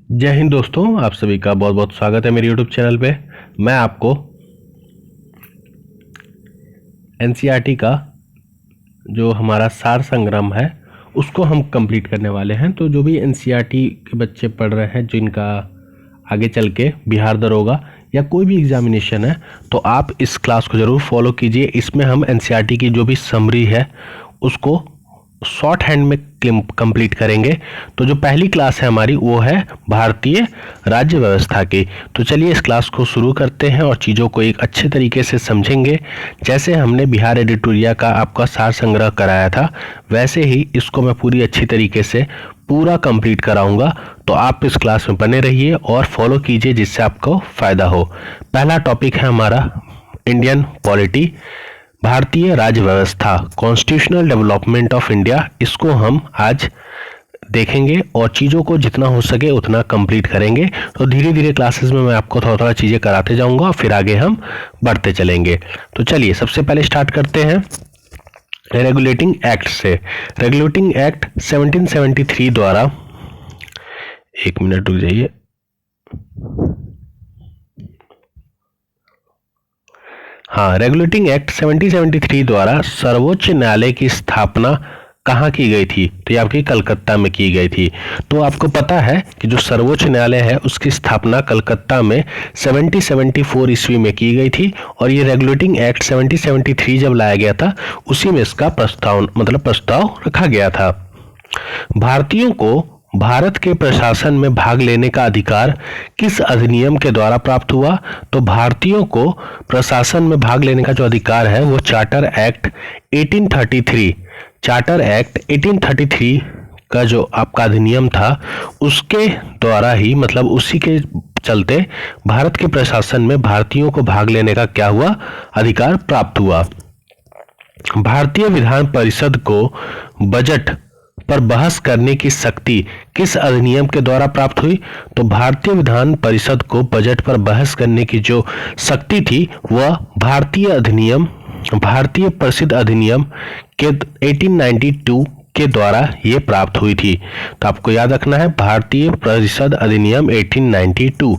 जय हिंद दोस्तों, आप सभी का बहुत बहुत स्वागत है मेरे YouTube चैनल पे। मैं आपको एनसीईआरटी का जो हमारा सार संग्रह है उसको हम कंप्लीट करने वाले हैं। तो जो भी एनसीईआरटी के बच्चे पढ़ रहे हैं, जिनका आगे चल के बिहार दरोगा या कोई भी एग्जामिनेशन है, तो आप इस क्लास को ज़रूर फॉलो कीजिए। इसमें हम एनसीईआरटी की जो भी समरी है उसको शॉर्ट हैंड में कंप्लीट करेंगे। तो जो पहली क्लास है हमारी वो है भारतीय राज्य व्यवस्था की। तो चलिए इस क्लास को शुरू करते हैं और चीज़ों को एक अच्छे तरीके से समझेंगे। जैसे हमने बिहार एडिटोरिया का आपका सार संग्रह कराया था, वैसे ही इसको मैं पूरी अच्छी तरीके से पूरा कंप्लीट कराऊंगा। तो आप इस क्लास में बने रहिए और फॉलो कीजिए, जिससे आपको फ़ायदा हो। पहला टॉपिक है हमारा इंडियन पॉलिटी, भारतीय राज्य व्यवस्था, कॉन्स्टिट्यूशनल डेवलपमेंट ऑफ इंडिया। इसको हम आज देखेंगे और चीज़ों को जितना हो सके उतना कंप्लीट करेंगे। तो धीरे धीरे क्लासेस में मैं आपको थोड़ा थोड़ा चीज़ें कराते जाऊंगा, फिर आगे हम बढ़ते चलेंगे। तो चलिए सबसे पहले स्टार्ट करते हैं रेगुलेटिंग एक्ट से। रेगुलेटिंग एक्ट 1773 द्वारा, एक मिनट रुक जाइए। हाँ, रेगुलेटिंग एक्ट 1773 द्वारा सर्वोच्च न्यायालय की स्थापना कहाँ की गई थी? तो ये आपकी कलकत्ता में की गई थी। तो आपको पता है कि जो सर्वोच्च न्यायालय है उसकी स्थापना कलकत्ता में 1774 ईस्वी में की गई थी। और ये रेगुलेटिंग एक्ट 1773 जब लाया गया था, उसी में इसका प्रस्ताव रखा गया था। भारतीयों को भारत के प्रशासन में भाग लेने का अधिकार किस अधिनियम के द्वारा प्राप्त हुआ? तो भारतीयों को प्रशासन में भाग लेने का जो अधिकार है वो चार्टर एक्ट 1833, चार्टर एक्ट 1833 का जो आपका अधिनियम था उसके द्वारा ही, मतलब उसी के चलते भारत के प्रशासन में भारतीयों को भाग लेने का क्या हुआ? अधिकार प्राप्त हुआ। भारतीय विधान परिषद को बजट पर बहस करने की शक्ति किस अधिनियम के द्वारा प्राप्त हुई? तो भारतीय विधान परिषद को बजट पर बहस करने की जो शक्ति थी वह भारतीय परिषद अधिनियम के 1892 के द्वारा ये प्राप्त हुई थी। तो आपको याद रखना है, भारतीय परिषद अधिनियम 1892।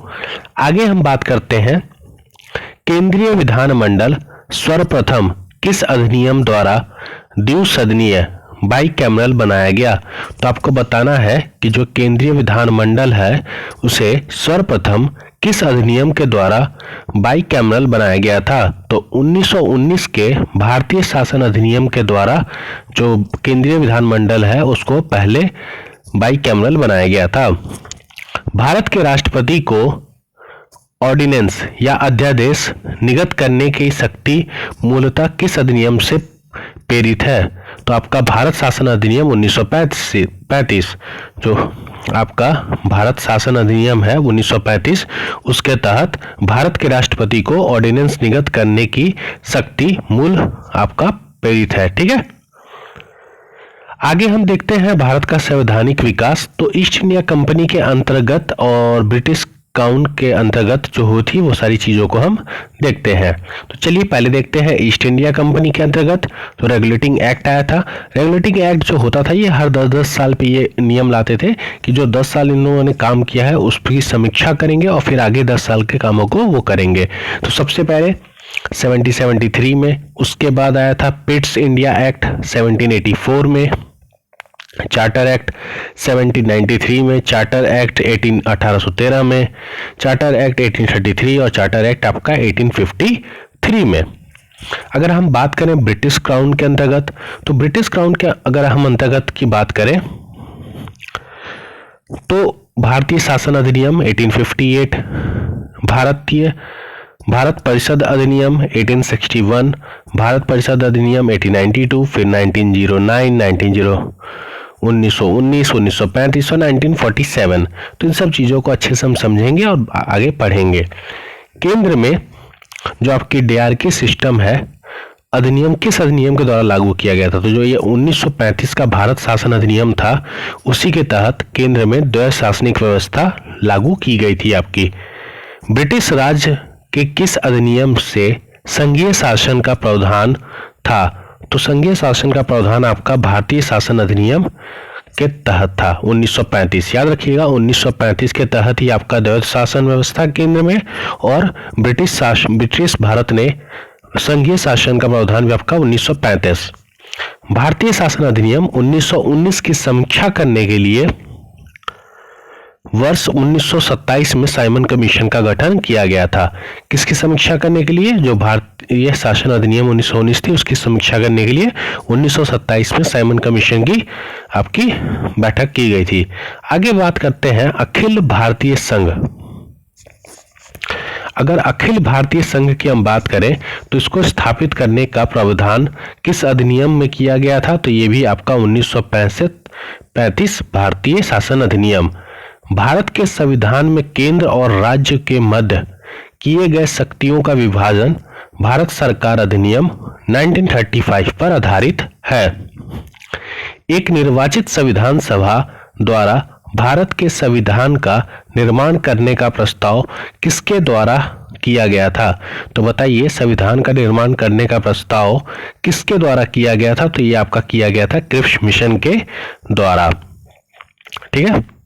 आगे हम बात करते हैं केंद्रीय विधानमंडल सर्वप्रथम किस अधिनियम द्वारा द्विसदनीय बाईकैमरल बनाया गया? तो आपको बताना है कि जो केंद्रीय विधानमंडल है उसे सर्वप्रथम किस अधिनियम के द्वारा बाईकैमरल बनाया गया था? तो 1919 के भारतीय शासन अधिनियम के द्वारा जो केंद्रीय विधानमंडल है उसको पहले बाईकैमरल बनाया गया था। भारत के राष्ट्रपति को ऑर्डिनेंस या अध्यादेश निर्गत करने की शक्ति मूलतः किस अधिनियम से प्रेरित है? तो आपका भारत शासन अधिनियम 1935, जो आपका भारत शासन अधिनियम है 1935, उसके तहत भारत के राष्ट्रपति को ऑर्डिनेंस निर्गत करने की शक्ति मूल आपका प्रेरित है। ठीक है, आगे हम देखते हैं भारत का संवैधानिक विकास। तो ईस्ट इंडिया कंपनी के अंतर्गत और ब्रिटिश क्राउन के अंतर्गत जो होती वो सारी चीज़ों को हम देखते हैं। तो चलिए पहले देखते हैं ईस्ट इंडिया कंपनी के अंतर्गत तो रेगुलेटिंग एक्ट आया था। रेगुलेटिंग एक्ट जो होता था ये हर 10-10 साल पे ये नियम लाते थे कि जो 10 साल इन लोगों ने काम किया है उसकी समीक्षा करेंगे और फिर आगे 10 साल के कामों को वो करेंगे। तो सबसे पहले 1773 में, उसके बाद आया था पिट्स इंडिया एक्ट 1784 में, चार्टर एक्ट 1793 में, चार्टर एक्ट 1813 में, चार्टर एक्ट 1833 और चार्टर एक्ट आपका 1853 में। अगर हम बात करें ब्रिटिश क्राउन के अंतर्गत, तो ब्रिटिश क्राउन के अगर हम अंतर्गत की बात करें तो भारतीय शासन अधिनियम 1858, भारत परिषद अधिनियम 1861, भारत परिषद अधिनियम 1892, फिर 1909, 1919, 1935 और 1947। तो इन सब चीज़ों को अच्छे से हम समझेंगे और आगे पढ़ेंगे। केंद्र में जो आपकी डीआरके सिस्टम है, अधिनियम किस अधिनियम के द्वारा लागू किया गया था? तो जो ये 1935 का भारत शासन अधिनियम था उसी के तहत केंद्र में द्वैध शासनिक व्यवस्था लागू की गई थी आपकी। ब्रिटिश राज के किस अधिनियम से संघीय शासन का प्रावधान था? तो संघीय शासन का प्रावधान आपका भारतीय शासन अधिनियम के तहत था। 1935 याद रखिएगा, 1935 के तहत ही आपका द्वैध शासन व्यवस्था केंद्र में और ब्रिटिश भारत ने संघीय शासन का प्रावधान भी आपका 1935। भारतीय शासन अधिनियम 1919 की समीक्षा करने के लिए वर्ष 1927 में साइमन कमीशन का गठन किया गया था। किसकी समीक्षा करने के लिए? जो भारतीय शासन अधिनियम 1919 थी उसकी समीक्षा करने के लिए 1927 में साइमन कमीशन की आपकी बैठक की गई थी। आगे बात करते हैं अखिल भारतीय संघ। अगर अखिल भारतीय संघ की हम बात करें तो इसको स्थापित करने का प्रावधान किस अधिनियम में किया गया था? तो ये भी आपका 1935 भारतीय शासन अधिनियम। भारत के संविधान में केंद्र और राज्य के मध्य किए गए शक्तियों का विभाजन भारत सरकार अधिनियम 1935 पर आधारित है। एक निर्वाचित संविधान सभा द्वारा भारत के संविधान का निर्माण करने का प्रस्ताव किसके द्वारा किया गया था? तो बताइए, संविधान का निर्माण करने का प्रस्ताव किसके द्वारा किया गया था? तो ये आपका किया गया था क्रिप्स मिशन के द्वारा। ठीक है।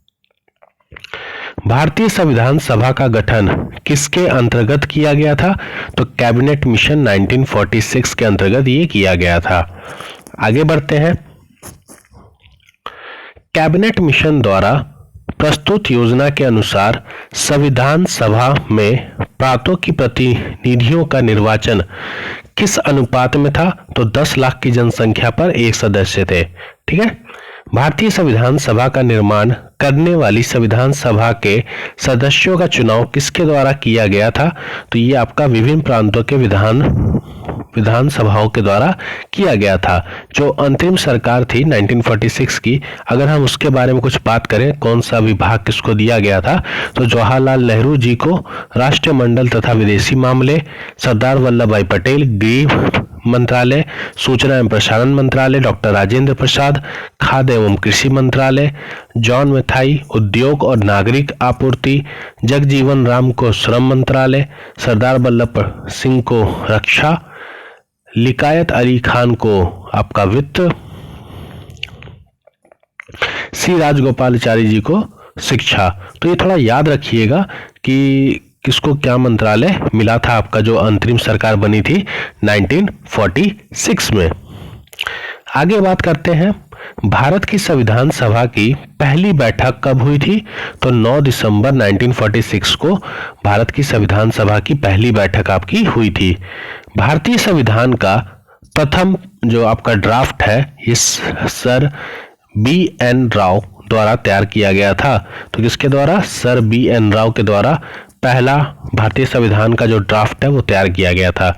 भारतीय संविधान सभा का गठन किसके अंतर्गत किया गया था? तो कैबिनेट मिशन 1946 के अंतर्गत ये किया गया था। आगे बढ़ते हैं। कैबिनेट मिशन द्वारा प्रस्तुत योजना के अनुसार संविधान सभा में प्रांतों की प्रतिनिधियों का निर्वाचन किस अनुपात में था? तो 10 लाख की जनसंख्या पर एक सदस्य थे। ठीक है। भारतीय संविधान सभा का निर्माण करने वाली संविधान सभा के सदस्यों का चुनाव किसके द्वारा किया गया था? तो ये आपका विभिन्न प्रांतों के विधान सभाओं के द्वारा किया गया था। जो अंतरिम सरकार थी 1946 की, अगर हम उसके बारे में कुछ बात करें, कौन सा विभाग किसको दिया गया था, तो जवाहरलाल नेहरू जी को राष्ट्रमंडल तथा विदेशी मामले, सरदार वल्लभ भाई पटेल गृह मंत्रालय, सूचना एवं प्रसारण मंत्रालय डॉक्टर राजेंद्र प्रसाद, खाद्य एवं कृषि मंत्रालय जॉन मैथाई, उद्योग और नागरिक आपूर्ति जगजीवन राम को श्रम मंत्रालय, सरदार वल्लभ सिंह को रक्षा, लिकायत अली खान को आपका वित्त, सी राजगोपालाचारी जी को शिक्षा। तो ये थोड़ा याद रखिएगा कि किसको क्या मंत्रालय मिला था आपका जो अंतरिम सरकार बनी थी 1946 में। आगे बात करते हैं भारत की संविधान सभा की पहली बैठक कब हुई थी? तो 9 दिसंबर 1946 को भारत की संविधान सभा की पहली बैठक आपकी हुई थी। भारतीय संविधान का प्रथम जो आपका ड्राफ्ट है इस सर B.N. राव द्वारा तैयार किया गया था। तो किसके द्वारा? Sir B.N. राव के द्वारा पहला भारतीय संविधान का जो ड्राफ्ट है वो तैयार किया गया था।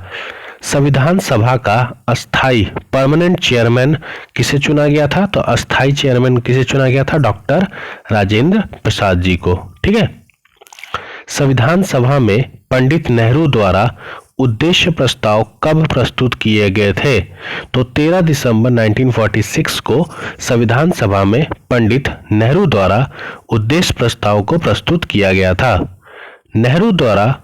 संविधान सभा का अस्थाई परमानेंट चेयरमैन किसे चुना गया था? तो अस्थाई चेयरमैन किसे चुना गया था? डॉक्टर राजेंद्र प्रसाद जी को। ठीक है। संविधान सभा में पंडित नेहरू द्वारा उद्देश्य प्रस्ताव कब प्रस्तुत किए गए थे? तो 13 दिसंबर 1946 को संविधान सभा में पंडित नेहरू द्वारा उद्देश्य प्रस्ताव को प्रस्तुत किया गया था। नेहरू द्वारा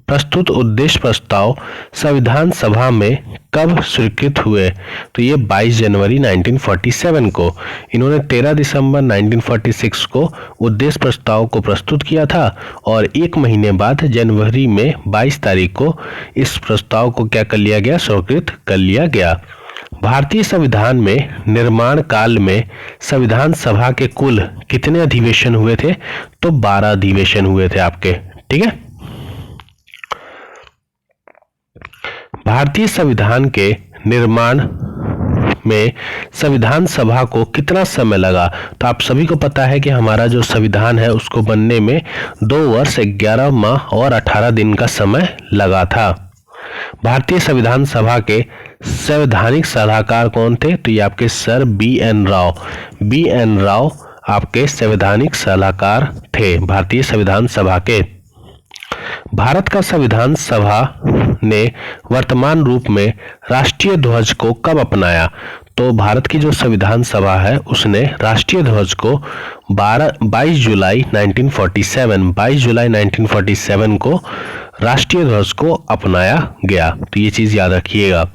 प्रस्तुत उद्देश्य प्रस्ताव संविधान सभा में कब स्वीकृत हुए? तो ये 22 जनवरी 1947 को। इन्होंने 13 दिसंबर 1946 को उद्देश्य प्रस्ताव को प्रस्तुत किया था और एक महीने बाद जनवरी में 22 तारीख को इस प्रस्ताव को क्या कर लिया गया? स्वीकृत कर लिया गया। भारतीय संविधान में निर्माण काल में संविधान सभा के कुल कितने अधिवेशन हुए थे? तो 12 अधिवेशन हुए थे आपके। ठीक है। भारतीय संविधान के निर्माण में संविधान सभा को कितना समय लगा? तो आप सभी को पता है कि हमारा जो संविधान है उसको बनने में 2 वर्ष 11 माह और 18 दिन का समय लगा था। भारतीय संविधान सभा के संवैधानिक सलाहकार कौन थे? तो ये आपके sir B.N. Rao. B.N. Rao आपके संवैधानिक सलाहकार थे भारतीय संविधान सभा के। भारत का संविधान सभा ने वर्तमान रूप में राष्ट्रीय ध्वज को कब अपनाया? तो भारत की जो संविधान सभा है उसने राष्ट्रीय ध्वज को 22 जुलाई 1947 को राष्ट्रीय ध्वज को अपनाया गया। तो ये चीज याद रखिएगा।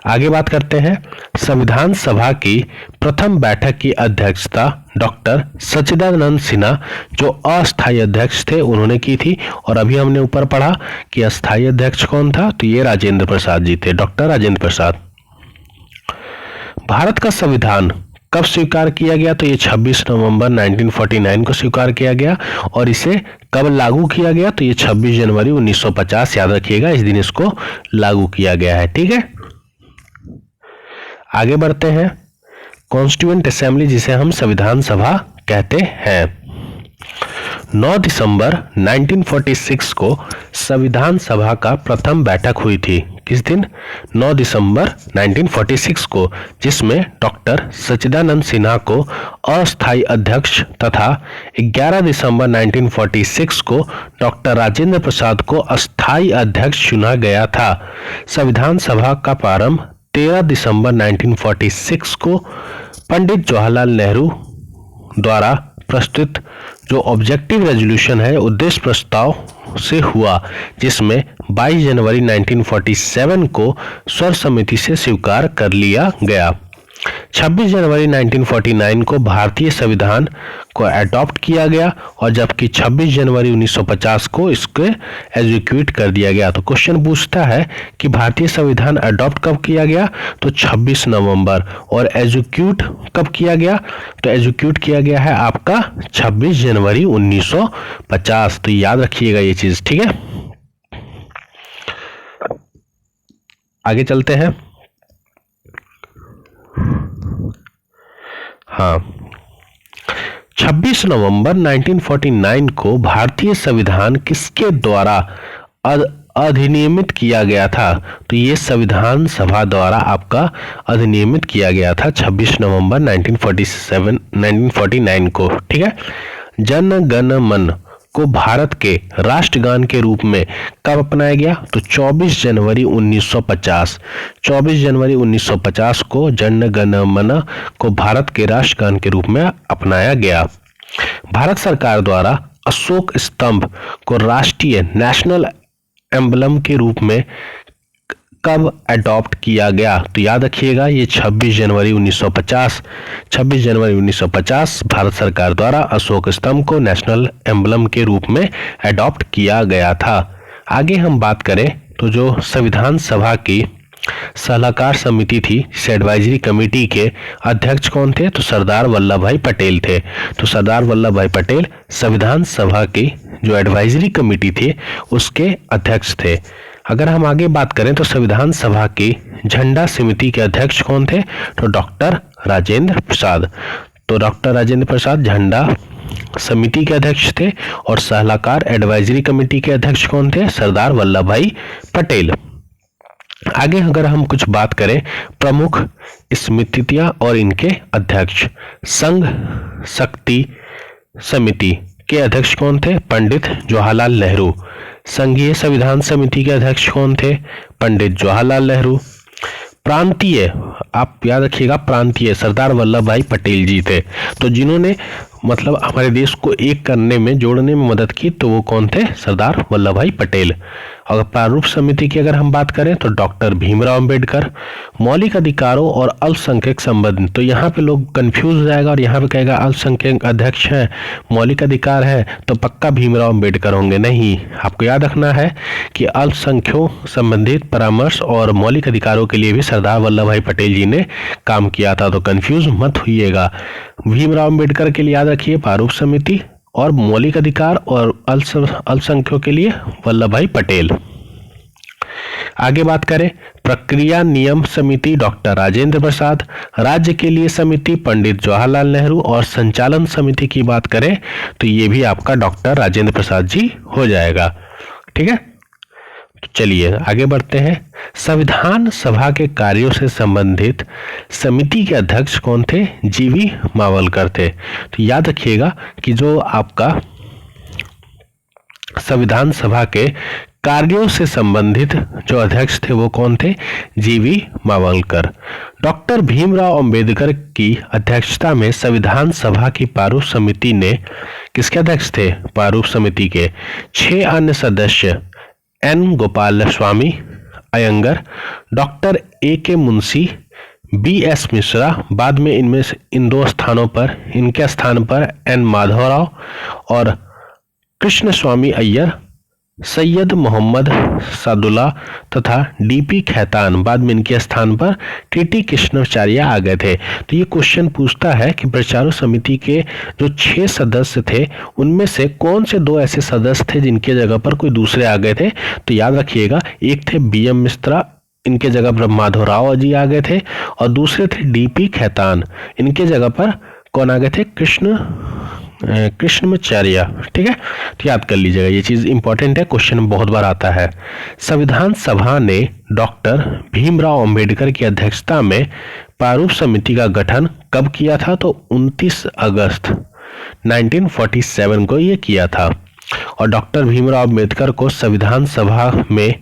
आगे बात करते हैं, संविधान सभा की प्रथम बैठक की अध्यक्षता डॉक्टर सच्चिदानंद सिन्हा जो अस्थायी अध्यक्ष थे उन्होंने की थी। और अभी हमने ऊपर पढ़ा कि अस्थायी अध्यक्ष कौन था, तो ये राजेंद्र प्रसाद जी थे, डॉक्टर राजेंद्र प्रसाद। भारत का संविधान कब स्वीकार किया गया, तो ये 26 नवंबर 1949 को स्वीकार किया गया। और इसे कब लागू किया गया, तो ये 26 जनवरी 1950, याद रखिएगा इस दिन इसको लागू किया गया है। ठीक है, आगे बढ़ते हैं, कॉन्स्टिट्यूएंट असेंबली जिसे हम संविधान सभा कहते हैं। 9 दिसंबर 1946 को संविधान सभा का प्रथम बैठक हुई थी। किस दिन, 9 दिसंबर 1946 को, जिसमें डॉक्टर सच्चिदानंद सिन्हा को अस्थायी अध्यक्ष तथा 11 दिसंबर 1946 को डॉक्टर राजेंद्र प्रसाद को अस्थायी अध्यक्ष चुना गया था। संविधान सभा का प्रारंभ 13 दिसंबर 1946 को पंडित जवाहरलाल नेहरू द्वारा प्रस्तुत जो ऑब्जेक्टिव रेजोल्यूशन है, उद्देश्य प्रस्ताव से हुआ, जिसमें 22 जनवरी 1947 को सर्वसम्मति से स्वीकार कर लिया गया। 26 जनवरी 1949 को भारतीय संविधान को अडॉप्ट किया गया और जबकि 26 जनवरी 1950 को इसके एग्जीक्यूट कर दिया गया। तो क्वेश्चन पूछता है कि भारतीय संविधान अडॉप्ट कब किया गया, तो 26 नवंबर, और एग्जीक्यूट कब किया गया, तो एग्जीक्यूट किया गया है आपका 26 जनवरी 1950। तो याद रखिएगा ये चीज। ठीक है, आगे चलते हैं। हाँ, 26 नवंबर 1949 को भारतीय संविधान किसके द्वारा अधिनियमित किया गया था, तो ये संविधान सभा द्वारा आपका अधिनियमित किया गया था 26 नवंबर 1949 को। ठीक है, जन गण मन को भारत के राष्ट्रगान के रूप में कब अपनाया गया, तो 24 जनवरी 1950। 24 जनवरी 1950 को जन गण मन को भारत के राष्ट्रगान के रूप में अपनाया गया। भारत सरकार द्वारा अशोक स्तंभ को राष्ट्रीय नेशनल एम्बलम के रूप में कब अडॉप्ट किया गया, तो याद रखिएगा ये 26 जनवरी 1950। 26 जनवरी 1950 भारत सरकार द्वारा अशोक स्तंभ को नेशनल एम्बलम के रूप में अडॉप्ट किया गया था। आगे हम बात करें तो जो संविधान सभा की सलाहकार समिति थी, इस एडवाइजरी कमेटी के अध्यक्ष कौन थे, तो सरदार वल्लभ भाई पटेल थे। तो सरदार वल्लभ भाई पटेल संविधान सभा की जो एडवाइजरी कमेटी थी उसके अध्यक्ष थे। अगर हम आगे बात करें तो संविधान सभा की झंडा समिति के अध्यक्ष कौन थे, तो डॉक्टर राजेंद्र प्रसाद। तो डॉक्टर राजेंद्र प्रसाद झंडा समिति के अध्यक्ष थे और सलाहकार एडवाइजरी कमेटी के अध्यक्ष कौन थे, सरदार वल्लभ भाई पटेल। आगे अगर हम कुछ बात करें प्रमुख समितियां और इनके अध्यक्ष, संघ शक्ति समिति के अध्यक्ष कौन थे, पंडित जवाहरलाल नेहरू। संघीय संविधान समिति के अध्यक्ष कौन थे, पंडित जवाहरलाल नेहरू। प्रांतीय, आप याद रखिएगा प्रांतीय, सरदार वल्लभ भाई पटेल जी थे। तो जिन्होंने मतलब हमारे देश को एक करने में, जोड़ने में मदद की, तो वो कौन थे, सरदार वल्लभ भाई पटेल। और प्रारूप समिति की अगर हम बात करें तो डॉक्टर भीमराव अंबेडकर। मौलिक अधिकारों और अल्पसंख्यक संबंध, तो यहाँ पे लोग कंफ्यूज हो जाएगा और यहाँ पे कहेगा अल्पसंख्यक अध्यक्ष है, मौलिक अधिकार है, तो पक्का भीमराव अंबेडकर होंगे। नहीं, आपको याद रखना है कि अल्पसंख्यों संबंधित परामर्श और मौलिक अधिकारों के लिए भी सरदार वल्लभ भाई पटेल जी ने काम किया था। तो कंफ्यूज मत होइएगा। भीमराव अंबेडकर के लिए याद रखिए प्रारूप समिति, और मौलिक अधिकार और अल्पसंख्यकों के लिए वल्लभ भाई पटेल। आगे बात करें प्रक्रिया नियम समिति, डॉक्टर राजेंद्र प्रसाद। राज्य के लिए समिति, पंडित जवाहरलाल नेहरू। और संचालन समिति की बात करें तो ये भी आपका डॉक्टर राजेंद्र प्रसाद जी हो जाएगा। ठीक है, तो चलिए आगे बढ़ते हैं। संविधान सभा के कार्यों से संबंधित समिति के अध्यक्ष कौन थे, जीवी मावलकर थे। तो याद रखिएगा कि जो आपका संविधान सभा के कार्यों से संबंधित जो अध्यक्ष थे वो कौन थे, जीवी मावलकर। डॉक्टर भीमराव अंबेडकर की अध्यक्षता में संविधान सभा की प्रारूप समिति ने किसके अध्यक्ष थे, प्रारूप समिति के 6 अन्य सदस्य N Gopalaswami, Ayyangar, doctor A.K. मुंशी, B.S. मिश्रा, बाद में इनमें से इन दो स्थानों पर, इनके स्थान पर N. माधवराव और कृष्ण स्वामी अय्यर, सैयद मोहम्मद सादुल्ला तथा D.P. खैतान, बाद में इनके स्थान पर T.T. कृष्णाचार्य आ गए थे। तो ये क्वेश्चन पूछता है कि प्रचार समिति के जो 6 सदस्य थे उनमें से कौन से 2 ऐसे सदस्य थे जिनके जगह पर कोई दूसरे आ गए थे। तो याद रखिएगा, एक थे B.M. मिश्रा, इनके जगह पर माधवराव जी आ गए थे, और दूसरे थे D.P. खैतान, इनके जगह पर कौन आ गए थे, कृष्णाचार्य। ठीक है, तो याद कर लीजिएगा, ये चीज इंपॉर्टेंट है, क्वेश्चन में बहुत बार आता है। संविधान सभा ने डॉक्टर भीमराव अंबेडकर की अध्यक्षता में प्रारूप समिति का गठन कब किया था? तो 29 अगस्त 1947 को ये किया था। और डॉक्टर भीमराव अंबेडकर को संविधान सभा में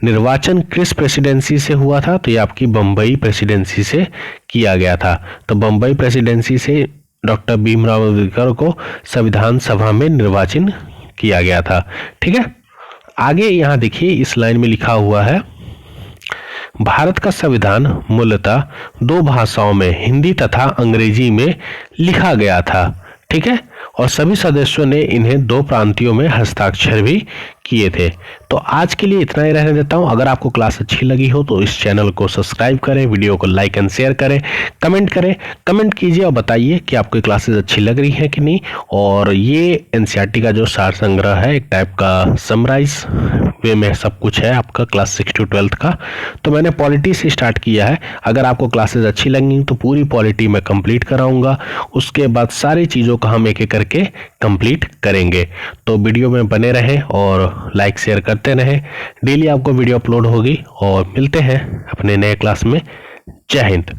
निर्वाचन किस प्रेसिडेंसी से हुआ था? तो ये आपकी बम्बई प्रेसिडेंसी से किया गया था। तो बम्बई प्रेसिडेंसी से डॉक्टर भीमराव अंबेडकर को संविधान सभा में निर्वाचन किया गया था। ठीक है, आगे यहाँ देखिए इस लाइन में लिखा हुआ है, भारत का संविधान मूलतः 2 भाषाओं में, हिंदी तथा अंग्रेजी में लिखा गया था। ठीक है, और सभी सदस्यों ने इन्हें 2 प्रांतियों में हस्ताक्षर भी किए थे। तो आज के लिए इतना ही रहने देता हूं। अगर आपको क्लास अच्छी लगी हो तो इस चैनल को सब्सक्राइब करें, वीडियो को लाइक एंड शेयर करें, कमेंट कीजिए और बताइए कि आपको क्लासेस अच्छी लग रही हैं कि नहीं। और ये एनसीईआरटी का जो सार संग्रह है, एक टाइप का समराइज वे में सब कुछ है आपका क्लास 6 to 12 का। तो मैंने पॉलिटी से स्टार्ट किया है। अगर आपको क्लासेस अच्छी लगी तो पूरी पॉलिटी मैं कंप्लीट कराऊंगा, उसके बाद सारी चीज़ों को हम एक एक करके कंप्लीट करेंगे। तो वीडियो में बने रहें और लाइक शेयर करते रहें। डेली आपको वीडियो अपलोड होगी और मिलते हैं अपने नए क्लास में। जय हिंद।